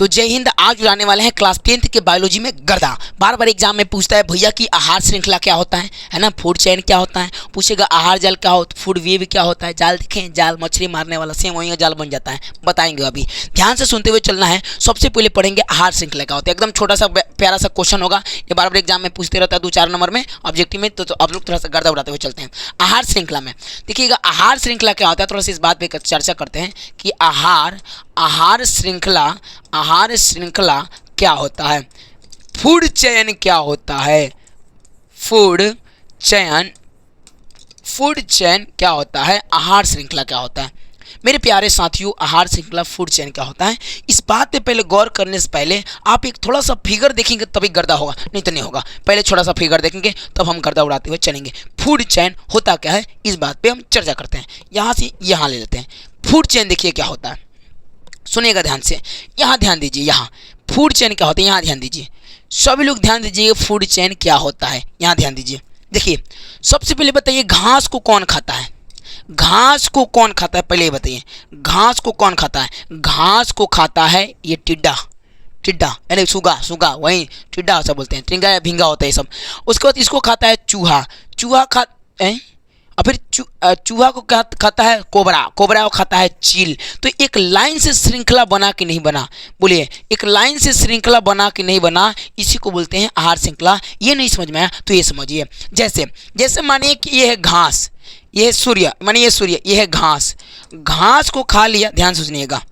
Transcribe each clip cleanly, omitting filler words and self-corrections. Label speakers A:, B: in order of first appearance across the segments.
A: तो जय हिंद। आज उड़ाने वाले हैं क्लास 10th के बायोलॉजी में गर्दा। बार बार एग्जाम में पूछता है भैया कि आहार श्रृंखला क्या होता है ना, फूड चेन क्या होता है, पूछेगा आहार जाल क्या होता है, फूड वेव क्या होता है। जाल देखें, जाल मछली मारने वाला, सेम वही जाल बन जाता है, बताएंगे। अभी ध्यान से सुनते हुए चलना है। सबसे पहले पढ़ेंगे आहार श्रृंखला क्या होता है। एकदम छोटा सा प्यारा सा क्वेश्चन होगा, ये बार बार एग्जाम में पूछते रहता है 2-4 नंबर में ऑब्जेक्टिव में। तो आप लोग थोड़ा सा गर्दा उड़ाते हुए चलते हैं। आहार श्रृंखला में देखिएगा आहार श्रृंखला क्या होता है, थोड़ा सा इस बात पर चर्चा करते हैं कि आहार श्रृंखला क्या होता है। फूड चेन क्या होता है, फूड चेन क्या होता है, आहार श्रृंखला क्या होता है। मेरे प्यारे साथियों, आहार श्रृंखला फूड चेन क्या होता है, इस बात पे पहले गौर करने से पहले आप एक थोड़ा सा फिगर देखेंगे तभी गर्दा होगा, नहीं तो नहीं होगा। पहले छोटा सा फिगर देखेंगे तब हम गर्दा उड़ाते हुए चलेंगे। फूड चेन होता क्या है, इस बात पे हम चर्चा करते हैं। यहाँ से यहाँ ले लेते हैं। फूड चेन देखिए क्या होता है, सुनिएगा ध्यान से, यहाँ ध्यान दीजिए। यहाँ फूड चेन क्या होता है, यहाँ ध्यान दीजिए। सभी लोग ध्यान दीजिए, फूड चेन क्या होता है, यहाँ ध्यान दीजिए। देखिए सबसे पहले बताइए घास को कौन खाता है, घास को कौन खाता है, पहले बताइए घास को कौन खाता है। घास को खाता है ये टिड्डा यानी सुगा वही टिड्डा ऐसा बोलते हैं, टिंगा या भिंगा होता है ये सब। उसके बाद इसको खाता है चूहा खा और फिर चूहा को क्या खाता है, कोबरा को खाता है चील। तो एक लाइन से श्रृंखला बना कि नहीं बना, बोलिए एक लाइन से श्रृंखला बना कि नहीं बना, इसी को बोलते हैं आहार श्रृंखला। ये नहीं समझ में आया तो ये समझिए। जैसे मानिए कि ये है घास, ये है सूर्य, मानिए ये सूर्य, ये है घास को खा लिया, ध्यान से सुनिएगा।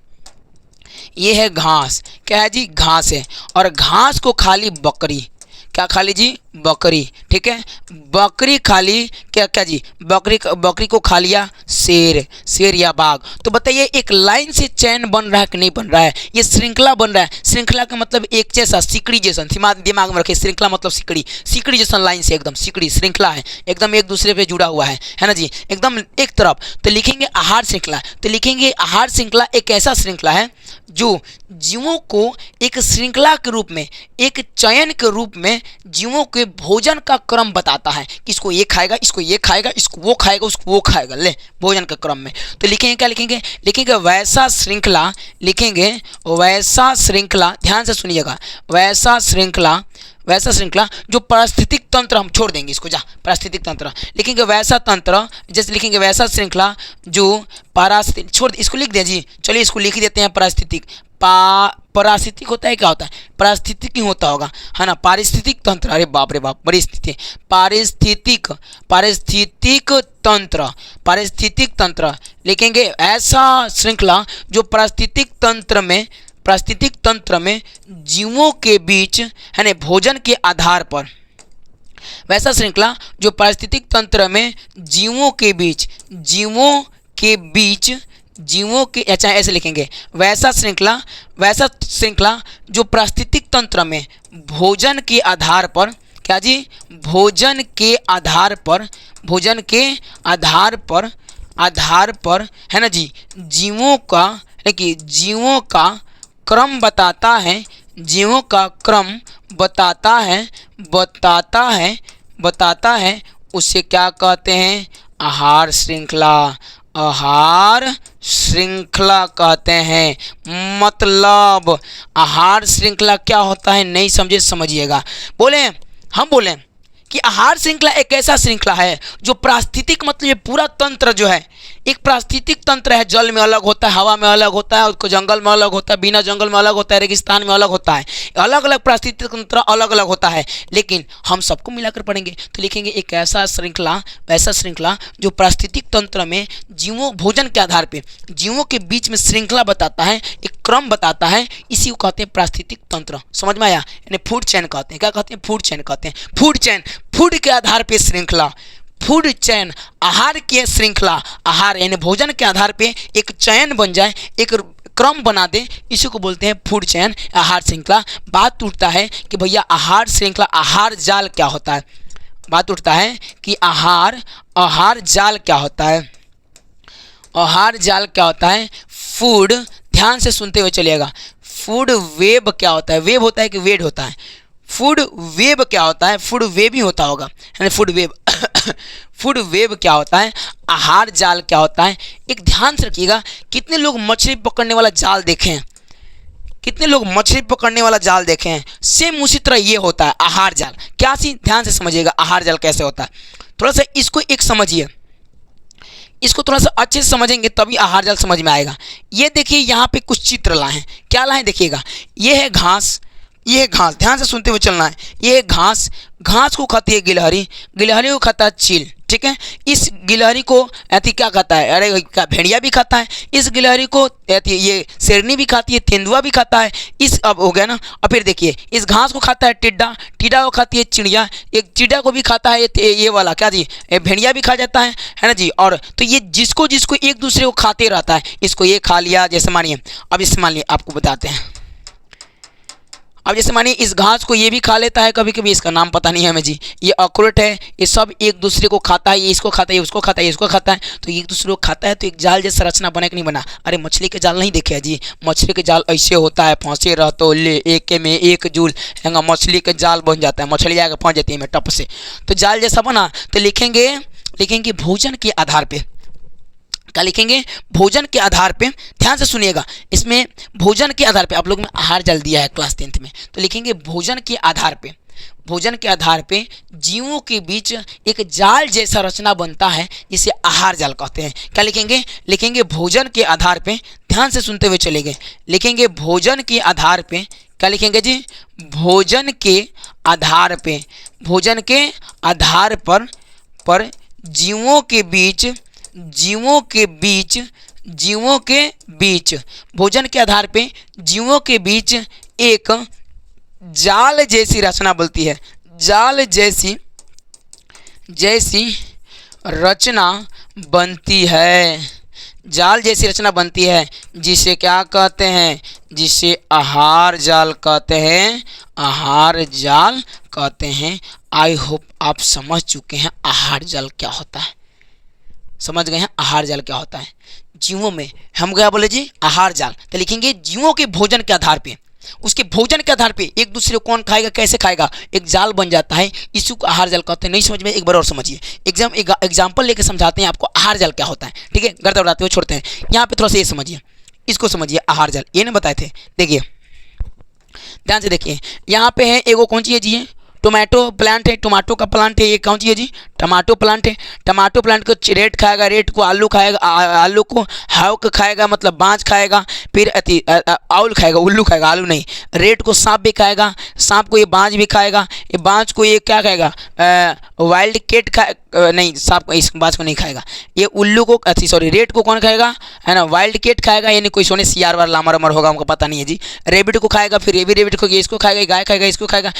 A: ये है घास, क्या है जी, घास है। और घास को खा ली बकरी, क्या खा ली जी, बकरी, ठीक है। बकरी खा ली क्या जी, बकरी को खा लिया शेर या बाघ। तो बताइए एक लाइन से चैन बन रहा है कि नहीं बन रहा है, ये श्रृंखला बन रहा है। श्रृंखला का मतलब एक जैसा, सिकड़ी जैसा, दिमाग में रखे। श्रृंखला मतलब सिकड़ी जैसा लाइन से, एकदम सिकड़ी श्रृंखला है, एकदम एक दूसरे पे जुड़ा हुआ है ना जी, एकदम एक तरफ। तो लिखेंगे आहार श्रृंखला, तो लिखेंगे आहार श्रृंखला एक ऐसा श्रृंखला है जो जीवों को एक श्रृंखला के रूप में, एक चयन के रूप में जीवों के भोजन का क्रम बताता है कि इसको ये खाएगा, इसको ये खाएगा, इसको वो खाएगा, उसको वो खाएगा, ले भोजन के क्रम में। तो लिखेंगे क्या, लिखेंगे वैसा श्रृंखला, लिखेंगे वैसा श्रृंखला, ध्यान से सुनिएगा, वैसा श्रृंखला जो पारिस्थितिक तंत्र, हम छोड़ देंगे इसको, पारिस्थितिक तंत्र लिखेंगे, वैसा तंत्र, जैसे लिखेंगे वैसा श्रृंखला जो पारिस्थितिक, छोड़ इसको लिख दें जी, चलिए इसको लिख देते हैं पारिस्थितिक। पारिस्थितिक होता है, क्या होता है, पारिस्थितिक ही होता होगा, है ना। पारिस्थितिक तंत्र, अरे बाप रे बाप, बड़ी स्थिति। पारिस्थितिक तंत्र लिखेंगे ऐसा श्रृंखला जो पारिस्थितिक तंत्र में जीवों के बीच, है ना, भोजन के आधार पर, वैसा श्रृंखला जो पारिस्थितिक तंत्र में जीवों के बीच, अच्छा ऐसे लिखेंगे, वैसा श्रृंखला जो पारिस्थितिक तंत्र में भोजन के आधार पर, क्या जी, भोजन के आधार पर है ना जी, जीवों का क्रम बताता है, बताता है, उसे क्या कहते हैं, आहार श्रृंखला कहते हैं। मतलब आहार श्रृंखला क्या होता है, नहीं समझे, समझिएगा। हम बोले कि आहार श्रृंखला एक ऐसा श्रृंखला है जो पारिस्थितिक, मतलब ये पूरा तंत्र जो है एक पारिस्थितिक तंत्र है। जल में अलग होता है, हवा में अलग होता है, उसको जंगल में अलग होता है, बिना जंगल में अलग होता है, रेगिस्तान में अलग होता है, अलग अलग पारिस्थितिक तंत्र अलग अलग होता है, लेकिन हम सबको मिलाकर पढ़ेंगे। तो लिखेंगे एक ऐसा श्रृंखला जो पारिस्थितिक तंत्र में जीवों, भोजन के आधार पर जीवों के बीच में श्रृंखला बताता है, एक क्रम बताता है, इसी को कहते हैं पारिस्थितिक तंत्र। समझ में आया, यानी फूड चेन कहते हैं। क्या कहते हैं, फूड चेन कहते हैं। फूड के आधार पे श्रृंखला, फूड चैन, आहार के श्रृंखला, आहार यानी भोजन के आधार पे एक चयन बन जाए, एक क्रम बना दे, इसी को बोलते हैं फूड चैन, आहार श्रृंखला। बात उठता है कि भैया आहार श्रृंखला, आहार जाल क्या होता है। बात उठता है कि आहार जाल क्या होता है, आहार जाल क्या होता है। फूड, ध्यान से सुनते हुए चलिएगा, फूड वेब क्या होता है, वेब होता है कि वेड होता है, फूड वेब क्या होता है, फूड वेब ही होता होगा, यानी फूड वेब फूड वेब क्या होता है, आहार जाल क्या होता है। एक ध्यान से रखिएगा, कितने लोग मछली पकड़ने वाला जाल देखे हैं, कितने लोग मछली पकड़ने वाला जाल देखे हैं? सेम उसी तरह ये होता है आहार जाल। क्या सी ध्यान से समझिएगा आहार जाल कैसे होता है। थोड़ा सा इसको एक समझिए, इसको थोड़ा सा अच्छे से समझेंगे तभी आहार जाल समझ में आएगा। ये देखिए यहाँ पे कुछ चित्र लाए हैं, क्या लाए हैं देखिएगा। ये है घास, ये है घास, ध्यान से सुनते हुए चलना है। ये है घास, घास को खाती है गिलहरी, गिलहरी को खाता है चील, ठीक है। इस गिलहरी को ऐसी क्या खाता है, अरे क्या भेड़िया भी खाता है। इस गिलहरी को ये शेरनी भी खाती है, तेंदुआ भी खाता है। इस अब हो गया ना। और फिर देखिए इस घास को खाता है टिड्डा, टिड्डा को खाती है चिड़िया, एक चिड़िया को भी खाता है ये वाला क्या जी, भेड़िया भी खा जाता है ना जी। और तो ये जिसको जिसको एक दूसरे को खाते रहता है, इसको ये खा लिया जैसे मानिए। अब इससे मानिए आपको बताते हैं, अब जैसे मानिए इस घास को ये भी खा लेता है कभी कभी, इसका नाम पता नहीं है हमें जी। ये अखरोट है, ये सब एक दूसरे को खाता है, ये इसको खाता है, ये उसको खाता है, ये इसको खाता है। तो एक दूसरे को खाता है तो एक जाल जैसा रचना बने कि नहीं बना। अरे मछली के जाल नहीं देखे है जी, मछली के जाल ऐसे होता है, फंसे रहते ले एक में एक जूल हैंगा, मछली के जाल बन जाता है, मछली आकर फंस जाती है में टप से, तो जाल जैसा बना। तो लिखेंगे भोजन के आधार पे, क्या लिखेंगे, भोजन के आधार पे। ध्यान से सुनिएगा, इसमें भोजन के आधार पे आप लोग में आहार जाल दिया है क्लास 10th में, तो लिखेंगे भोजन के आधार पे, भोजन के आधार पे जीवों के बीच एक जाल जैसा रचना बनता है जिसे आहार जाल कहते हैं। क्या लिखेंगे भोजन के आधार पे, ध्यान से सुनते हुए चलेंगे। लिखेंगे भोजन के आधार पे, क्या लिखेंगे जी, भोजन के आधार पे, भोजन के आधार पर जीवों के बीच भोजन के आधार पे जीवों के बीच एक जाल जैसी रचना बनती है, जाल जैसी रचना बनती है, जाल जैसी रचना बनती है, जिसे क्या कहते हैं, जिसे आहार जाल कहते हैं, आहार जाल कहते हैं। आई होप आप समझ चुके हैं आहार जाल क्या होता है, समझ गए हैं आहार जाल क्या होता है। जीवों में हम क्या बोले जी, आहार जाल। तो लिखेंगे जीवों के भोजन के आधार पे, उसके भोजन के आधार पे एक दूसरे को कौन खाएगा कैसे खाएगा, एक जाल बन जाता है, इसी को आहार जाल कहते हैं। नहीं समझ में, एक बार और समझिए, एग्जाम्पल लेके समझाते हैं आपको आहार जाल क्या होता है, ठीक है। गर्दा उड़ाते हुए छोड़ते हैं, यहाँ पे थोड़ा सा ये समझिए, इसको समझिए आहार जाल, ये नहीं बताए थे। देखिए ध्यान से देखिए, यहाँ पे है एगो कौन सी है जी, ये टोमेटो प्लांट है, टमाटो का प्लांट है, ये कौन सी है जी, टमाटो प्लांट है। टमाटो प्लांट को रेट खाएगा, रेट को आलू खाएगा, आलू को हाउक खाएगा मतलब बाँझ खाएगा, फिर आउल खाएगा, उल्लू खाएगा, आलू नहीं। रेट को सांप भी खाएगा, सांप को ये बाँझ भी खाएगा, ये बाँझ को ये क्या खाएगा, वाइल्ड कैट नहीं, सांप को इस बाँझ को नहीं खाएगा। ये उल्लू को रेट को कौन खाएगा, है ना, वाइल्ड कैट खाएगा, यानी कोई सोने सियार वाला लामर अमर होगा, हमको पता नहीं है जी। रेबिट को खाएगा, फिर ये भी रेबिट को, इसको खाएगा, गाय खाएगा, इसको खाएगा,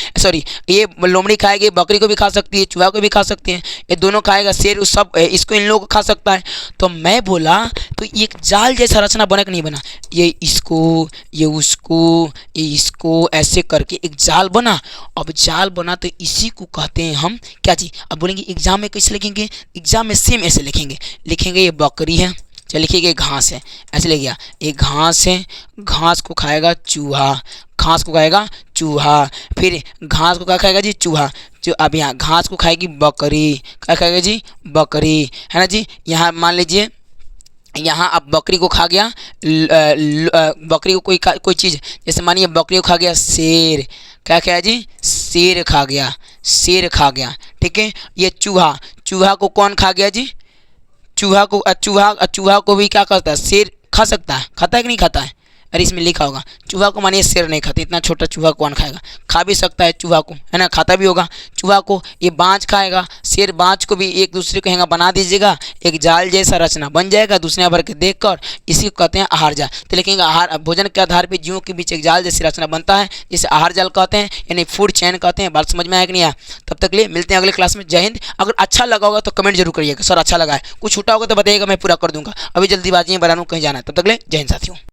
A: ये लोमड़ी खाएगी, बकरी को भी खा सकती है, चूहा को भी खा सकती है, ये दोनों खाएगा, शेर सब इसको इन लोगों को खा सकता है। तो मैं बोला तो एक जाल जैसा रचना बना कि नहीं बना, ये इसको, ये उसको, ये इसको, ऐसे करके एक जाल बना। अब जाल बना तो इसी को कहते हैं हम क्या जी। अब बोलेंगे एग्जाम में कैसे लिखेंगे, एग्जाम में सेम ऐसे लिखेंगे ये बकरी है, चल लिखिए घास है, ऐसे लिख गया, ये घास है, घास को खाएगा चूहा, घास को खाएगा चूहा, फिर घास को क्या खाएगा जी, चूहा। जो अब यहाँ घास को खाएगी बकरी, क्या खाएगा जी, बकरी, है ना जी। यहाँ मान लीजिए यहाँ अब बकरी को खा गया, बकरी को कोई चीज़, जैसे मानिए बकरी को खा गया शेर, क्या खाया जी, शेर खा गया, शेर खा गया, ठीक है। ये चूहा, चूहा को कौन खा गया जी, चूहा को भी क्या करता है, शेर खा सकता है, खाता है कि नहीं खाता है। अरे इसमें लिखा होगा चूहा को, मानिए शेर नहीं खाता, इतना छोटा चूहा कौन खाएगा, खा भी सकता है चूहा को, है ना, खाता भी होगा चूहा को। ये बाँझ खाएगा, शेर बाँझ को भी एक दूसरे को हैंगा बना दीजिएगा, एक जाल जैसा रचना बन जाएगा दूसरे भर के देख कर, इसी को कहते हैं आहार जाल। तो लिखेंगे आहार, भोजन के आधार पर जीवों के बीच एक जाल जैसी रचना बनता है जिसे आहार जाल कहते हैं, यानी फूड चेन कहते हैं। बात समझ में आया कि नहीं आया। तब तक लिए मिलते हैं अगले क्लास में। जय हिंद। अगर अच्छा लगा होगा तो कमेंट जरूर करिएगा, सर अच्छा लगा है, कुछ छूटा होगा तो बताइएगा, मैं पूरा कर दूंगा। अभी जल्दीबाजी में बना लूँ, कहीं जाना है। तब तक ले जय हिंद साथियों।